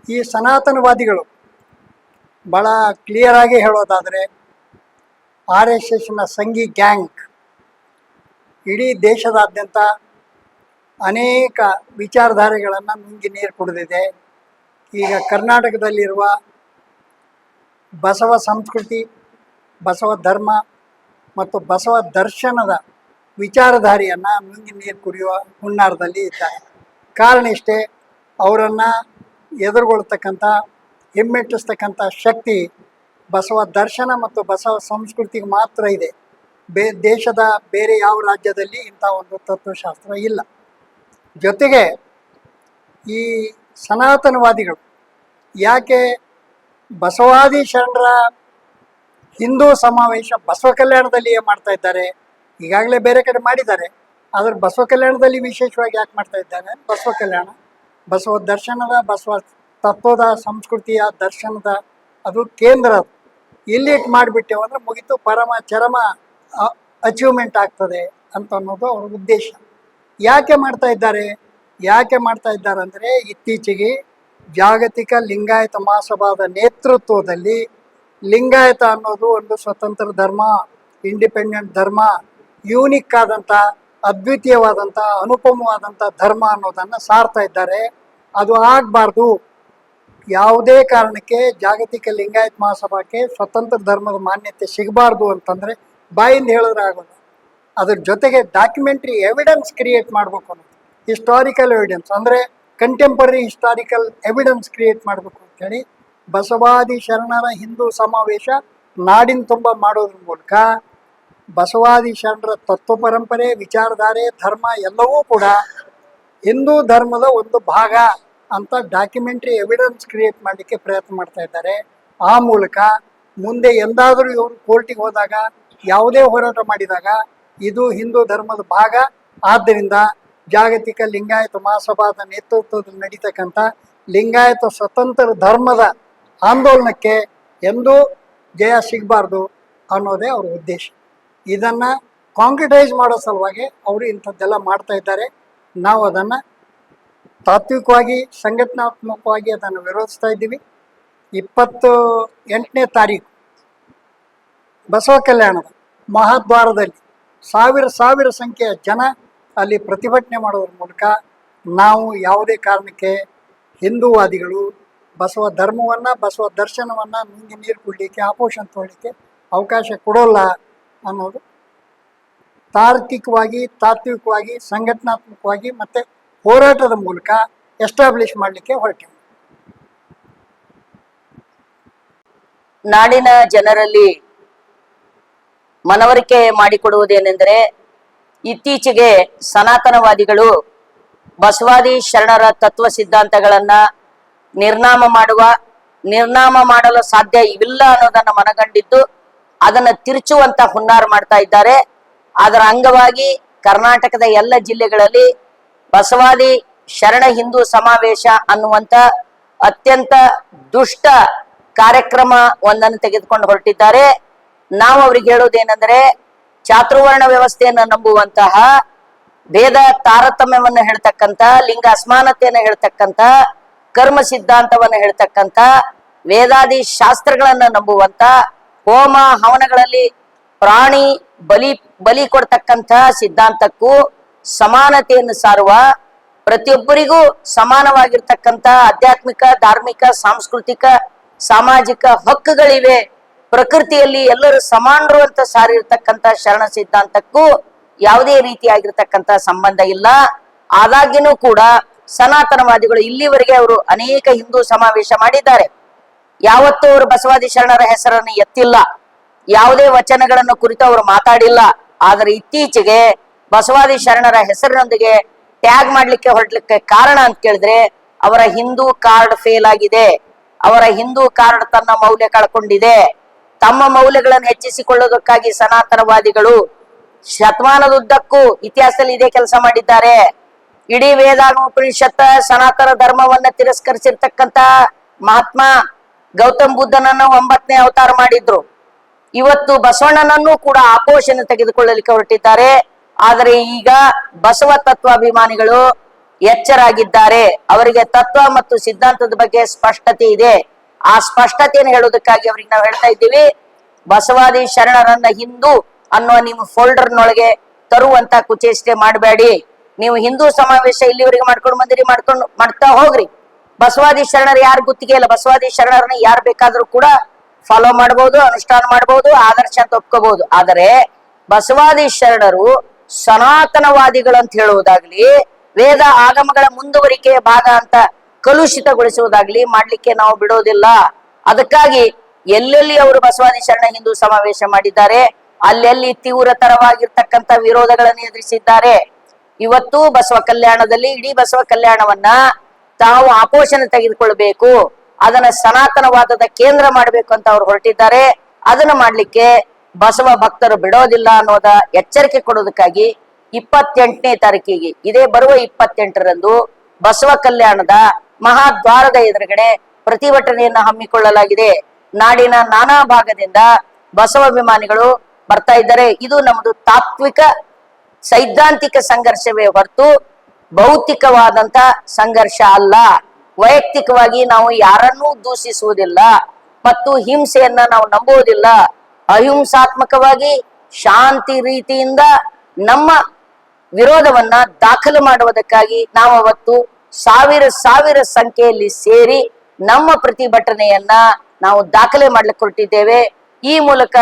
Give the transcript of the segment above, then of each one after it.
ಈ ಸನಾತನವಾದಿಗಳು ಭಾಳ ಕ್ಲಿಯರಾಗಿ ಹೇಳೋದಾದರೆ RSSನ ಸಂಘಿ ಗ್ಯಾಂಗ್ ಇಡೀ ದೇಶದಾದ್ಯಂತ ಅನೇಕ ವಿಚಾರಧಾರೆಗಳನ್ನು ನುಂಗಿ ನೀರು ಕುಡಿದಿದೆ. ಈಗ ಕರ್ನಾಟಕದಲ್ಲಿರುವ ಬಸವ ಸಂಸ್ಕೃತಿ, ಬಸವ ಧರ್ಮ ಮತ್ತು ಬಸವ ದರ್ಶನದ ವಿಚಾರಧಾರೆಯನ್ನು ನುಂಗಿ ನೀರು ಕುಡಿಯುವ ಹುನ್ನಾರದಲ್ಲಿ ಇದ್ದಾರೆ. ಕಾರಣ ಇಷ್ಟೇ, ಅವರನ್ನು ಎದುರುಗೊಳ್ತಕ್ಕಂಥ ಹಿಮ್ಮೆಟ್ಟಿಸ್ತಕ್ಕಂಥ ಶಕ್ತಿ ಬಸವ ದರ್ಶನ ಮತ್ತು ಬಸವ ಸಂಸ್ಕೃತಿಗೆ ಮಾತ್ರ ಇದೆ. ದೇಶದ ಬೇರೆ ಯಾವ ರಾಜ್ಯದಲ್ಲಿ ಇಂಥ ಒಂದು ತತ್ವಶಾಸ್ತ್ರ ಇಲ್ಲ. ಜೊತೆಗೆ ಈ ಸನಾತನವಾದಿಗಳು ಯಾಕೆ ಬಸವಾದಿ ಶರಣರ ಹಿಂದೂ ಸಮಾವೇಶ ಬಸವ ಕಲ್ಯಾಣದಲ್ಲಿಯೇ ಮಾಡ್ತಾ ಇದ್ದಾರೆ? ಈಗಾಗಲೇ ಬೇರೆ ಕಡೆ ಮಾಡಿದ್ದಾರೆ, ಆದರೆ ಬಸವ ಕಲ್ಯಾಣದಲ್ಲಿ ವಿಶೇಷವಾಗಿ ಯಾಕೆ ಮಾಡ್ತಾ ಇದ್ದಾರೆ? ಬಸವ ಕಲ್ಯಾಣ ಬಸವ ದರ್ಶನದ, ಬಸವ ತತ್ವದ, ಸಂಸ್ಕೃತಿಯ ದರ್ಶನದ ಅದು ಕೇಂದ್ರ. ಇಲ್ಲಿ ಇಟ್ಟು ಮಾಡಿಬಿಟ್ಟೆವು ಅಂದರೆ ಮುಗಿತು, ಪರಮ ಚರಮ ಅಚೀವ್ಮೆಂಟ್ ಆಗ್ತದೆ ಅಂತ ಅನ್ನೋದು ಅವರ ಉದ್ದೇಶ. ಯಾಕೆ ಮಾಡ್ತಾ ಇದ್ದಾರೆ ಅಂದರೆ ಇತ್ತೀಚೆಗೆ ಜಾಗತಿಕ ಲಿಂಗಾಯತ ಮಹಾಸಭಾದ ನೇತೃತ್ವದಲ್ಲಿ ಲಿಂಗಾಯತ ಅನ್ನೋದು ಒಂದು ಸ್ವತಂತ್ರ ಧರ್ಮ, ಇಂಡಿಪೆಂಡೆಂಟ್ ಧರ್ಮ, ಯೂನಿಕ್ ಆದಂಥ, ಅದ್ವಿತೀಯವಾದಂಥ, ಅನುಪಮವಾದಂಥ ಧರ್ಮ ಅನ್ನೋದನ್ನು ಸಾರ್ತಾ ಇದ್ದಾರೆ. ಅದು ಆಗಬಾರ್ದು. ಯಾವುದೇ ಕಾರಣಕ್ಕೆ ಜಾಗತಿಕ ಲಿಂಗಾಯತ ಮಹಾಸಭಾಕ್ಕೆ ಸ್ವತಂತ್ರ ಧರ್ಮದ ಮಾನ್ಯತೆ ಸಿಗಬಾರ್ದು ಅಂತಂದರೆ ಬಾಯಿಂದ ಹೇಳಿದ್ರೆ ಆಗೋದು. ಅದ್ರ ಜೊತೆಗೆ ಡಾಕ್ಯುಮೆಂಟ್ರಿ ಎವಿಡೆನ್ಸ್ ಕ್ರಿಯೇಟ್ ಮಾಡಬೇಕು ಅನ್ನೋದು, ಹಿಸ್ಟಾರಿಕಲ್ ಎವಿಡೆನ್ಸ್ ಅಂದರೆ ಕಂಟೆಂಪರರಿ ಹಿಸ್ಟಾರಿಕಲ್ ಎವಿಡೆನ್ಸ್ ಕ್ರಿಯೇಟ್ ಮಾಡಬೇಕು ಅಂಥೇಳಿ ಬಸವಾದಿ ಶರಣರ ಹಿಂದೂ ಸಮಾವೇಶ ನಾಡಿನ ತುಂಬ ಮಾಡೋದ್ರ ಮೂಲಕ ಬಸವಾದಿ ಶರಣರ ತತ್ವ ಪರಂಪರೆ, ವಿಚಾರಧಾರೆ, ಧರ್ಮ ಎಲ್ಲವೂ ಕೂಡ ಹಿಂದೂ ಧರ್ಮದ ಒಂದು ಭಾಗ ಅಂತ ಡಾಕ್ಯುಮೆಂಟ್ರಿ ಎವಿಡೆನ್ಸ್ ಕ್ರಿಯೇಟ್ ಮಾಡಲಿಕ್ಕೆ ಪ್ರಯತ್ನ ಮಾಡ್ತಾ ಇದ್ದಾರೆ. ಆ ಮೂಲಕ ಮುಂದೆ ಎಂದಾದರೂ ಇವರು ಕೋರ್ಟಿಗೆ ಹೋದಾಗ, ಯಾವುದೇ ಹೋರಾಟ ಮಾಡಿದಾಗ ಇದು ಹಿಂದೂ ಧರ್ಮದ ಭಾಗ, ಆದ್ದರಿಂದ ಜಾಗತಿಕ ಲಿಂಗಾಯತ ಮಹಾಸಭಾದ ನೇತೃತ್ವದಲ್ಲಿ ನಡೀತಕ್ಕಂಥ ಲಿಂಗಾಯತ ಸ್ವತಂತ್ರ ಧರ್ಮದ ಆಂದೋಲನಕ್ಕೆ ಎಂದೂ ಜಯ ಸಿಗಬಾರ್ದು ಅನ್ನೋದೇ ಅವರ ಉದ್ದೇಶ. ಇದನ್ನು ಕಾಂಕ್ರಿಟೈಸ್ ಮಾಡೋ ಸಲುವಾಗಿ ಅವರು ಇಂಥದ್ದೆಲ್ಲ ಮಾಡ್ತಾ ಇದ್ದಾರೆ. ನಾವು ಅದನ್ನು ತಾತ್ವಿಕವಾಗಿ, ಸಂಘಟನಾತ್ಮಕವಾಗಿ ಅದನ್ನು ವಿರೋಧಿಸ್ತಾ ಇದ್ದೀವಿ. 28ನೇ ತಾರೀಕು ಬಸವ ಕಲ್ಯಾಣದ ಮಹಾದ್ವಾರದಲ್ಲಿ ಸಾವಿರ ಸಂಖ್ಯೆಯ ಜನ ಅಲ್ಲಿ ಪ್ರತಿಭಟನೆ ಮಾಡೋದ್ರ ಮೂಲಕ ನಾವು ಯಾವುದೇ ಕಾರಣಕ್ಕೆ ಹಿಂದೂವಾದಿಗಳು ಬಸವ ಧರ್ಮವನ್ನು, ಬಸವ ದರ್ಶನವನ್ನು ನುಂಗಿ ನೀರು ಕುಡಲಿಕ್ಕೆ, ಆಪೋಷನ್ ತೊಗೊಳ್ಳಿಕ್ಕೆ ಅವಕಾಶ ಕೊಡೋಲ್ಲ ಅನ್ನೋದು ತಾತ್ವಿಕವಾಗಿ, ಸಂಘಟನಾತ್ಮಕವಾಗಿ ಮತ್ತು ಹೋರಾಟದ ಮೂಲಕ ಎಸ್ಟಾಬ್ಲಿಷ್ ಮಾಡಲಿಕ್ಕೆ ಹೊರಟಿವೆ. ನಾಡಿನ ಜನರಲ್ಲಿ ಮನವರಿಕೆ ಮಾಡಿಕೊಡುವುದೇನೆಂದರೆ, ಇತ್ತೀಚೆಗೆ ಸನಾತನವಾದಿಗಳು ಬಸವಾದಿ ಶರಣರ ತತ್ವ ಸಿದ್ಧಾಂತಗಳನ್ನ ನಿರ್ನಾಮ ಮಾಡಲು ಸಾಧ್ಯ ಇವಿಲ್ಲ ಅನ್ನೋದನ್ನ ಮನಗಂಡಿದ್ದು ಅದನ್ನ ತಿರುಚುವಂತ ಹುನ್ನಾರ ಮಾಡ್ತಾ ಇದ್ದಾರೆ. ಅದರ ಅಂಗವಾಗಿ ಕರ್ನಾಟಕದ ಎಲ್ಲ ಜಿಲ್ಲೆಗಳಲ್ಲಿ ಬಸವಾದಿ ಶರಣ ಹಿಂದೂ ಸಮಾವೇಶ ಅನ್ನುವಂತ ಅತ್ಯಂತ ದುಷ್ಟ ಕಾರ್ಯಕ್ರಮ ಒಂದನ್ನು ತೆಗೆದುಕೊಂಡು ಹೊರಟಿದ್ದಾರೆ. ನಾವು ಅವ್ರಿಗೆ ಹೇಳೋದೇನೆಂದ್ರೆ, ಚಾತುರ್ವರ್ಣ ವ್ಯವಸ್ಥೆಯನ್ನು ನಂಬುವಂತಹ, ಭೇದ ತಾರತಮ್ಯವನ್ನು ಹೇಳ್ತಕ್ಕಂಥ, ಲಿಂಗ ಅಸಮಾನತೆಯನ್ನು ಹೇಳ್ತಕ್ಕಂಥ, ಕರ್ಮ ಸಿದ್ಧಾಂತವನ್ನು ಹೇಳ್ತಕ್ಕಂಥ, ವೇದಾದಿ ಶಾಸ್ತ್ರಗಳನ್ನ ನಂಬುವಂತ, ಹೋಮ ಹವನಗಳಲ್ಲಿ ಪ್ರಾಣಿ ಬಲಿ ಕೊಡ್ತಕ್ಕಂಥ ಸಿದ್ಧಾಂತಕ್ಕೂ ಸಮಾನತೆಯನ್ನು ಸಾರುವ, ಪ್ರತಿಯೊಬ್ಬರಿಗೂ ಸಮಾನವಾಗಿರ್ತಕ್ಕಂಥ ಆಧ್ಯಾತ್ಮಿಕ, ಧಾರ್ಮಿಕ, ಸಾಂಸ್ಕೃತಿಕ, ಸಾಮಾಜಿಕ ಹಕ್ಕುಗಳಿವೆ, ಪ್ರಕೃತಿಯಲ್ಲಿ ಎಲ್ಲರೂ ಸಮಾನರು ಅಂತ ಸಾರಿರ್ತಕ್ಕಂಥ ಶರಣ ಸಿದ್ಧಾಂತಕ್ಕೂ ಯಾವುದೇ ರೀತಿಯಾಗಿರ್ತಕ್ಕಂಥ ಸಂಬಂಧ ಇಲ್ಲ. ಆದಾಗ್ಯೂ ಕೂಡ ಸನಾತನವಾದಿಗಳು ಇಲ್ಲಿವರೆಗೆ ಅವರು ಅನೇಕ ಹಿಂದೂ ಸಮಾವೇಶ ಮಾಡಿದ್ದಾರೆ. ಯಾವತ್ತೂ ಅವರು ಬಸವಾದಿ ಶರಣರ ಹೆಸರನ್ನು ಎತ್ತಿಲ್ಲ, ಯಾವುದೇ ವಚನಗಳನ್ನು ಕುರಿತು ಅವರು ಮಾತಾಡಿಲ್ಲ. ಆದರೆ ಇತ್ತೀಚೆಗೆ ಬಸವಾದಿ ಶರಣರ ಹೆಸರಿನೊಂದಿಗೆ ಟ್ಯಾಗ್ ಮಾಡ್ಲಿಕ್ಕೆ ಹೊರಡ್ಲಿಕ್ಕೆ ಕಾರಣ ಅಂತ ಕೇಳಿದ್ರೆ, ಅವರ ಹಿಂದೂ ಕಾರ್ಡ್ ಫೇಲ್ ಆಗಿದೆ, ಅವರ ಹಿಂದೂ ಕಾರ್ಡ್ ತನ್ನ ಮೌಲ್ಯ ಕಳ್ಕೊಂಡಿದೆ. ತಮ್ಮ ಮೌಲ್ಯಗಳನ್ನು ಹೆಚ್ಚಿಸಿಕೊಳ್ಳೋದಕ್ಕಾಗಿ ಸನಾತನವಾದಿಗಳು ಶತಮಾನದುದ್ದಕ್ಕೂ ಇತಿಹಾಸದಲ್ಲಿ ಇದೇ ಕೆಲಸ ಮಾಡಿದ್ದಾರೆ. ಇಡೀ ವೇದಾಗಮೋಪನಿಷತ್ ಸನಾತನ ಧರ್ಮವನ್ನ ತಿರಸ್ಕರಿಸಿರ್ತಕ್ಕಂಥ ಮಹಾತ್ಮ ಗೌತಮ್ ಬುದ್ಧನನ್ನು 9ನೇ ಅವತಾರ ಮಾಡಿದ್ರು. ಇವತ್ತು ಬಸವಣ್ಣನನ್ನು ಕೂಡ ಆಪೋಷಣೆ ತೆಗೆದುಕೊಳ್ಳಲಿಕ್ಕೆ ಹೊರಟಿದ್ದಾರೆ. ಆದರೆ ಈಗ ಬಸವ ತತ್ವಾಭಿಮಾನಿಗಳು ಎಚ್ಚರಾಗಿದ್ದಾರೆ. ಅವರಿಗೆ ತತ್ವ ಮತ್ತು ಸಿದ್ಧಾಂತದ ಬಗ್ಗೆ ಸ್ಪಷ್ಟತೆ ಇದೆ. ಆ ಸ್ಪಷ್ಟತೆಯನ್ನು ಹೇಳುವುದಕ್ಕಾಗಿ ಅವ್ರಿಗೆ ನಾವು ಹೇಳ್ತಾ ಇದ್ದೀವಿ, ಬಸವಾದಿ ಶರಣರನ್ನ ಹಿಂದೂ ಅನ್ನುವ ನಿಮ್ಮ ಫೋಲ್ಡರ್ನೊಳಗೆ ತರುವಂತ ಕುಚೇಷ್ಟೆ ಮಾಡಬೇಡಿ. ನೀವು ಹಿಂದೂ ಸಮಾವೇಶ ಇಲ್ಲಿವರೆಗೆ ಮಾಡ್ಕೊಂಡು ಬಂದಿರಿ, ಮಾಡ್ತಾ ಹೋಗ್ರಿ. ಬಸವಾದಿ ಶರಣರು ಯಾರು ಗುತ್ತಿಗೆ ಇಲ್ಲ. ಬಸವಾದಿ ಶರಣರನ್ನ ಯಾರು ಬೇಕಾದ್ರೂ ಕೂಡ ಫಾಲೋ ಮಾಡಬಹುದು, ಅನುಷ್ಠಾನ ಮಾಡಬಹುದು, ಆದರ್ಶ ಅಂತ ಒಪ್ಕೋಬಹುದು. ಆದರೆ ಬಸವಾದಿ ಶರಣರು ಸನಾತನವಾದಿಗಳು ಅಂತ ಹೇಳುವುದಾಗ್ಲಿ, ವೇದ ಆಗಮಗಳ ಮುಂದುವರಿಕೆಯ ಭಾಗ ಅಂತ ಕಲುಷಿತಗೊಳಿಸುವುದಾಗ್ಲಿ ಮಾಡ್ಲಿಕ್ಕೆ ನಾವು ಬಿಡೋದಿಲ್ಲ. ಅದಕ್ಕಾಗಿ ಎಲ್ಲೆಲ್ಲಿ ಅವರು ಬಸವಾದಿ ಶರಣ ಹಿಂದೂ ಸಮಾವೇಶ ಮಾಡಿದ್ದಾರೆ, ಅಲ್ಲೆಲ್ಲಿ ತೀವ್ರತರವಾಗಿರ್ತಕ್ಕಂಥ ವಿರೋಧಗಳನ್ನು ಎದುರಿಸಿದ್ದಾರೆ. ಇವತ್ತು ಬಸವ ಕಲ್ಯಾಣದಲ್ಲಿ ಇಡೀ ಬಸವ ಕಲ್ಯಾಣವನ್ನ ತಾವು ಆಪೋಷಣ ತೆಗೆದುಕೊಳ್ಬೇಕು, ಅದನ್ನ ಸನಾತನವಾದದ ಕೇಂದ್ರ ಮಾಡಬೇಕು ಅಂತ ಅವ್ರು ಹೊರಟಿದ್ದಾರೆ. ಅದನ್ನ ಮಾಡ್ಲಿಕ್ಕೆ ಬಸವ ಭಕ್ತರು ಬಿಡೋದಿಲ್ಲ ಅನ್ನೋದ ಎಚ್ಚರಿಕೆ ಕೊಡೋದಕ್ಕಾಗಿ 28ನೇ ತಾರೀಕಿಗೆ, ಇದೇ ಬರುವ 28ರಂದು ಬಸವ ಕಲ್ಯಾಣದ ಮಹಾದ್ವಾರದ ಎದುರುಗಡೆ ಪ್ರತಿಭಟನೆಯನ್ನ ಹಮ್ಮಿಕೊಳ್ಳಲಾಗಿದೆ. ನಾಡಿನ ನಾನಾ ಭಾಗದಿಂದ ಬಸವಾಭಿಮಾನಿಗಳು ಬರ್ತಾ ಇದ್ದಾರೆ. ಇದು ನಮ್ಮದು ತಾತ್ವಿಕ ಸೈದ್ಧಾಂತಿಕ ಸಂಘರ್ಷವೇ ಹೊರತು ಭೌತಿಕವಾದಂತ ಸಂಘರ್ಷ ಅಲ್ಲ. ವೈಯಕ್ತಿಕವಾಗಿ ನಾವು ಯಾರನ್ನೂ ದೂಷಿಸುವುದಿಲ್ಲ ಮತ್ತು ಹಿಂಸೆಯನ್ನ ನಾವು ನಂಬುವುದಿಲ್ಲ. ಅಹಿಂಸಾತ್ಮಕವಾಗಿ ಶಾಂತಿ ರೀತಿಯಿಂದ ನಮ್ಮ ವಿರೋಧವನ್ನ ದಾಖಲು ಮಾಡುವುದಕ್ಕಾಗಿ ನಾವು ಅವತ್ತು ಸಾವಿರ ಸಂಖ್ಯೆಯಲ್ಲಿ ಸೇರಿ ನಮ್ಮ ಪ್ರತಿಭಟನೆಯನ್ನ ನಾವು ದಾಖಲೆ ಮಾಡ್ಲಿಕ್ಕೆ ಹೊರಟಿದ್ದೇವೆ. ಈ ಮೂಲಕ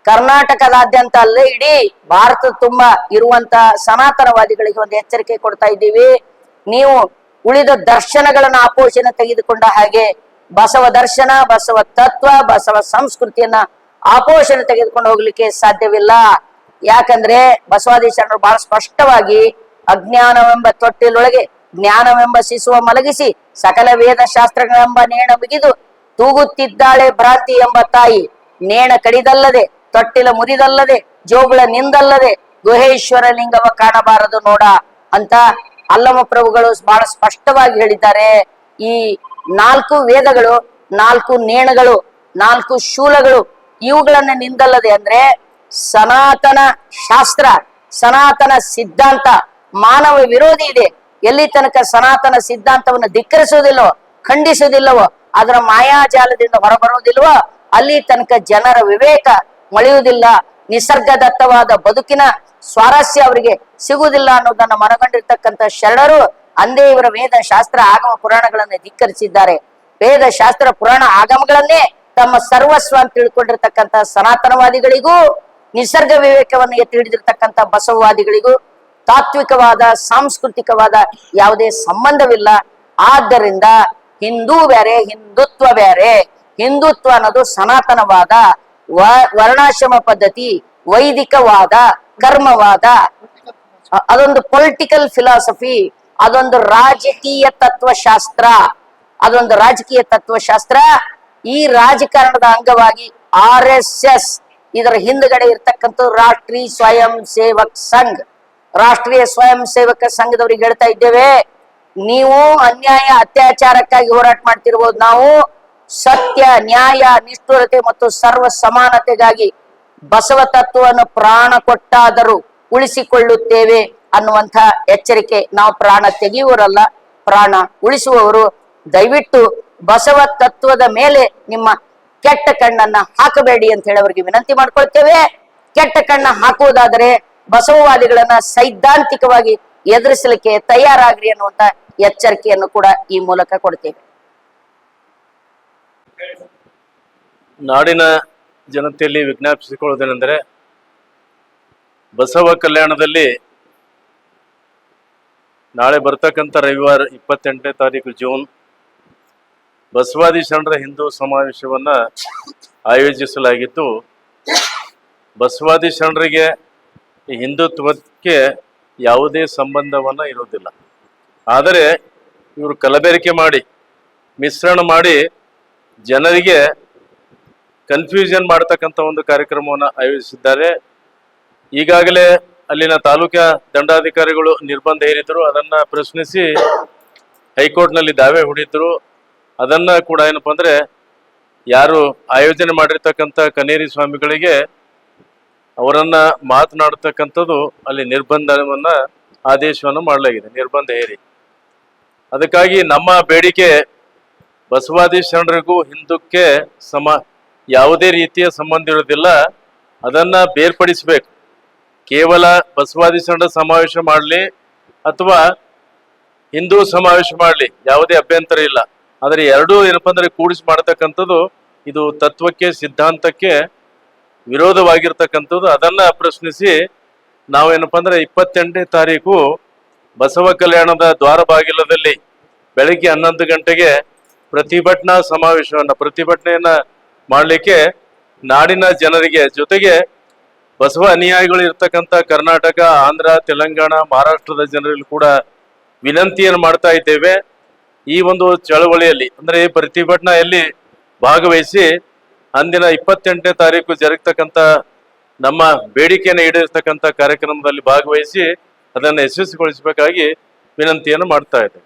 ಕರ್ನಾಟಕದಾದ್ಯಂತ ಅಲ್ಲೇ ಇಡೀ ಭಾರತ ತುಂಬಾ ಇರುವಂತ ಸನಾತನವಾದಿಗಳಿಗೆ ಒಂದು ಎಚ್ಚರಿಕೆ ಕೊಡ್ತಾ ಇದ್ದೀವಿ. ನೀವು ಉಳಿದ ದರ್ಶನಗಳನ್ನ ಆಪೋಷಣ ತೆಗೆದುಕೊಂಡ ಹಾಗೆ ಬಸವ ದರ್ಶನ, ಬಸವ ತತ್ವ, ಬಸವ ಸಂಸ್ಕೃತಿಯನ್ನ ಆಪೋಷಣ ತೆಗೆದುಕೊಂಡು ಹೋಗ್ಲಿಕ್ಕೆ ಸಾಧ್ಯವಿಲ್ಲ. ಯಾಕಂದ್ರೆ ಬಸವಾದಿ ಶರಣರು ಬಹಳ ಸ್ಪಷ್ಟವಾಗಿ ಅಜ್ಞಾನವೆಂಬ ತೊಟ್ಟಿಲೊಳಗೆ ಜ್ಞಾನವೆಂಬ ಶಿಶುವ ಮಲಗಿಸಿ ಸಕಲ ವೇದ ಶಾಸ್ತ್ರಗಳೆಂಬ ನೇಣ ಬಿಗಿದು ತೂಗುತ್ತಿದ್ದಾಳೆ ಭ್ರಾಂತಿ ಎಂಬ ತಾಯಿ. ನೇಣ ಕಡಿದಲ್ಲದೆ, ತೊಟ್ಟಿಲ ಮುರಿದಲ್ಲದೆ, ಜೋಗುಳ ನಿಂದಲ್ಲದೆ ಗುಹೇಶ್ವರ ಲಿಂಗವ ಕಾಣಬಾರದು ನೋಡ ಅಂತ ಅಲ್ಲಮ ಪ್ರಭುಗಳು ಬಹಳ ಸ್ಪಷ್ಟವಾಗಿ ಹೇಳಿದ್ದಾರೆ. ಈ 4 ವೇದಗಳು, 4 ನೇಣಗಳು, 4 ಶೂಲಗಳು ಇವುಗಳನ್ನ ನಿಂದಲ್ಲದೆ ಅಂದ್ರೆ ಸನಾತನ ಶಾಸ್ತ್ರ, ಸನಾತನ ಸಿದ್ಧಾಂತ ಮಾನವ ವಿರೋಧಿ ಇದೆ. ಎಲ್ಲಿ ತನಕ ಸನಾತನ ಸಿದ್ಧಾಂತವನ್ನು ಧಿಕ್ಕರಿಸುವುದಿಲ್ಲವೋ, ಖಂಡಿಸುವುದಿಲ್ಲವೋ, ಅದರ ಮಾಯಾಜಾಲದಿಂದ ಹೊರಬರುವುದಿಲ್ವೋ ಅಲ್ಲಿ ತನಕ ಜನರ ವಿವೇಕ ಮೊಳೆಯುವುದಿಲ್ಲ, ನಿಸರ್ಗದತ್ತವಾದ ಬದುಕಿನ ಸ್ವಾರಸ್ಯ ಅವರಿಗೆ ಸಿಗುವುದಿಲ್ಲ ಅನ್ನೋದನ್ನ ಮನಗಂಡಿರ್ತಕ್ಕಂಥ ಶರಣರು ಅಂದೇ ಇವರ ವೇದ ಶಾಸ್ತ್ರ ಆಗಮ ಪುರಾಣಗಳನ್ನೇ ಧಿಕ್ಕರಿಸಿದ್ದಾರೆ. ವೇದ ಶಾಸ್ತ್ರ ಪುರಾಣ ಆಗಮಗಳನ್ನೇ ತಮ್ಮ ಸರ್ವಸ್ವ ಅಂತ ತಿಳ್ಕೊಂಡಿರ್ತಕ್ಕಂಥ ಸನಾತನವಾದಿಗಳಿಗೂ, ನಿಸರ್ಗ ವಿವೇಕವನ್ನು ಎತ್ತಿ ಹಿಡಿದಿರ್ತಕ್ಕಂಥ ಬಸವವಾದಿಗಳಿಗೂ ತಾತ್ವಿಕವಾದ ಸಾಂಸ್ಕೃತಿಕವಾದ ಯಾವುದೇ ಸಂಬಂಧವಿಲ್ಲ. ಆದ್ದರಿಂದ ಹಿಂದೂ ಬೇರೆ, ಹಿಂದುತ್ವ ಬೇರೆ. ಹಿಂದುತ್ವ ಅನ್ನೋದು ಸನಾತನವಾದ, ವರ್ಣಾಶ್ರಮ ಪದ್ಧತಿ, ವೈದಿಕವಾದ, ಕರ್ಮವಾದ, ಅದೊಂದು ಪೊಲಿಟಿಕಲ್ ಫಿಲಾಸಫಿ, ಅದೊಂದು ರಾಜಕೀಯ ತತ್ವಶಾಸ್ತ್ರ, ಅದೊಂದು ರಾಜಕೀಯ ತತ್ವಶಾಸ್ತ್ರ. ಈ ರಾಜಕಾರಣದ ಅಂಗವಾಗಿ RSS ಇದರ ಹಿಂದ್ಗಡೆ ಇರ್ತಕ್ಕಂಥ ರಾಷ್ಟ್ರೀಯ ಸ್ವಯಂ ಸೇವಕ್ ಸಂಘ್, ರಾಷ್ಟ್ರೀಯ ಸ್ವಯಂ ಸೇವಕ ಸಂಘದವ್ರಿಗೆ ಹೇಳ್ತಾ ಇದ್ದೇವೆ, ನೀವು ಅನ್ಯಾಯ ಅತ್ಯಾಚಾರಕ್ಕಾಗಿ ಹೋರಾಟ ಮಾಡ್ತಿರ್ಬೋದು, ನಾವು ಸತ್ಯ, ನ್ಯಾಯ, ನಿಷ್ಠುರತೆ ಮತ್ತು ಸರ್ವ ಸಮಾನತೆಗಾಗಿ ಬಸವ ತತ್ವವನ್ನು ಪ್ರಾಣ ಕೊಟ್ಟಾದರೂ ಉಳಿಸಿಕೊಳ್ಳುತ್ತೇವೆ ಅನ್ನುವಂಥ ಎಚ್ಚರಿಕೆ. ನಾವು ಪ್ರಾಣ ತೆಗೆಯುವವರಲ್ಲ, ಪ್ರಾಣ ಉಳಿಸುವವರು. ದಯವಿಟ್ಟು ಬಸವ ತತ್ವದ ಮೇಲೆ ನಿಮ್ಮ ಕೆಟ್ಟ ಕಣ್ಣನ್ನ ಹಾಕಬೇಡಿ ಅಂತ ಹೇಳಿ ಅವರಿಗೆ ವಿನಂತಿ ಮಾಡ್ಕೊಳ್ತೇವೆ. ಕೆಟ್ಟ ಕಣ್ಣ ಹಾಕುವುದಾದರೆ ಬಸವವಾದಿಗಳನ್ನ ಸೈದ್ಧಾಂತಿಕವಾಗಿ ಎದುರಿಸಲಿಕ್ಕೆ ತಯಾರಾಗ್ರಿ ಅನ್ನುವಂತ ಎಚ್ಚರಿಕೆಯನ್ನು ಕೂಡ ಈ ಮೂಲಕ ಕೊಡ್ತೇವೆ. ನಾಡಿನ ಜನತೆಯಲ್ಲಿ ವಿಜ್ಞಾಪಿಸಿಕೊಳ್ಳುವುದೇನೆಂದರೆ, ಬಸವ ಕಲ್ಯಾಣದಲ್ಲಿ ನಾಳೆ ಬರ್ತಕ್ಕಂಥ ರವಿವಾರ 28ನೇ ತಾರೀಕು ಜೂನ್ ಬಸವಾದಿ ಶರಣರ ಹಿಂದೂ ಸಮಾವೇಶವನ್ನ ಆಯೋಜಿಸಲಾಗಿತ್ತು. ಬಸವಾದಿ ಶರಣರಿಗೆ ಈ ಹಿಂದುತ್ವಕ್ಕೆ ಯಾವುದೇ ಸಂಬಂಧವನ್ನ ಇರುವುದಿಲ್ಲ. ಆದರೆ ಇವರು ಕಲಬೆರಕೆ ಮಾಡಿ, ಮಿಶ್ರಣ ಮಾಡಿ ಜನರಿಗೆ ಕನ್ಫ್ಯೂಷನ್ ಮಾಡ್ತಕ್ಕಂಥ ಒಂದು ಕಾರ್ಯಕ್ರಮವನ್ನು ಆಯೋಜಿಸಿದ್ದಾರೆ. ಈಗಾಗಲೇ ಅಲ್ಲಿನ ತಾಲೂಕಾ ದಂಡಾಧಿಕಾರಿಗಳು ನಿರ್ಬಂಧ ಹೇರಿದ್ರು, ಅದನ್ನ ಪ್ರಶ್ನಿಸಿ ಹೈಕೋರ್ಟ್ನಲ್ಲಿ ದಾವೆ ಹೂಡಿದ್ರು. ಅದನ್ನ ಕೂಡ ಏನಪ್ಪಾ ಅಂದ್ರೆ, ಯಾರು ಆಯೋಜನೆ ಮಾಡಿರ್ತಕ್ಕಂಥ ಕನೇರಿ ಸ್ವಾಮಿಗಳಿಗೆ ಅವರನ್ನ ಮಾತನಾಡ್ತಕ್ಕಂಥದ್ದು ಅಲ್ಲಿ ನಿರ್ಬಂಧವನ್ನ ಆದೇಶವನ್ನು ಮಾಡಲಾಗಿದೆ, ನಿರ್ಬಂಧ ಹೇರಿ. ಅದಕ್ಕಾಗಿ ನಮ್ಮ ಬೇಡಿಕೆ ಬಸವಾದಿ ಶರಣರಿಗೂ ಹಿಂದೂಕ್ಕೆ ಯಾವುದೇ ರೀತಿಯ ಸಂಬಂಧ ಇರೋದಿಲ್ಲ. ಅದನ್ನ ಬೇರ್ಪಡಿಸಬೇಕು. ಕೇವಲ ಬಸವಾದಿ ಶರಣರ ಸಮಾವೇಶ ಮಾಡಲಿ ಅಥವಾ ಹಿಂದೂ ಸಮಾವೇಶ ಮಾಡಲಿ ಯಾವುದೇ ಅಭ್ಯಂತರ ಇಲ್ಲ. ಆದರೆ ಎರಡೂ ಏನಪ್ಪಾ ಅಂದ್ರೆ ಕೂಡಿಸಿ ಮಾಡ್ತಕ್ಕಂಥದ್ದು ಇದು ತತ್ವಕ್ಕೆ ಸಿದ್ಧಾಂತಕ್ಕೆ ವಿರೋಧವಾಗಿರ್ತಕ್ಕಂಥದ್ದು. ಅದನ್ನ ಪ್ರಶ್ನಿಸಿ ನಾವೇನಪ್ಪಾ ಅಂದ್ರೆ 28ನೇ ತಾರೀಕು ಬಸವ ಕಲ್ಯಾಣದ ದ್ವಾರ ಬಾಗಿಲದಲ್ಲಿ ಬೆಳಗ್ಗೆ 11 ಗಂಟೆಗೆ ಪ್ರತಿಭಟನೆಯನ್ನ ಮಾಡಲಿಕ್ಕೆ ನಾಡಿನ ಜನರಿಗೆ ಜೊತೆಗೆ ಬಸವ ಅನುಯಾಯಿಗಳು ಇರ್ತಕ್ಕಂಥ ಕರ್ನಾಟಕ, ಆಂಧ್ರ, ತೆಲಂಗಾಣ, ಮಹಾರಾಷ್ಟ್ರದ ಜನರಲ್ಲಿ ಕೂಡ ವಿನಂತಿಯನ್ನು ಮಾಡ್ತಾ ಇದ್ದೇವೆ. ಈ ಒಂದು ಚಳವಳಿಯಲ್ಲಿ ಅಂದ್ರೆ ಪ್ರತಿಭಟನೆಯಲ್ಲಿ ಭಾಗವಹಿಸಿ ಅಂದಿನ 28ನೇ ತಾರೀಕು ಜರುಗತಕ್ಕಂಥ ನಮ್ಮ ಬೇಡಿಕೆಯನ್ನು ಈಡೇರಿಸ್ತಕ್ಕಂಥ ಕಾರ್ಯಕ್ರಮದಲ್ಲಿ ಭಾಗವಹಿಸಿ ಅದನ್ನು ಯಶಸ್ವಿಗೊಳಿಸಬೇಕಾಗಿ ವಿನಂತಿಯನ್ನು ಮಾಡ್ತಾ ಇದ್ದೇವೆ.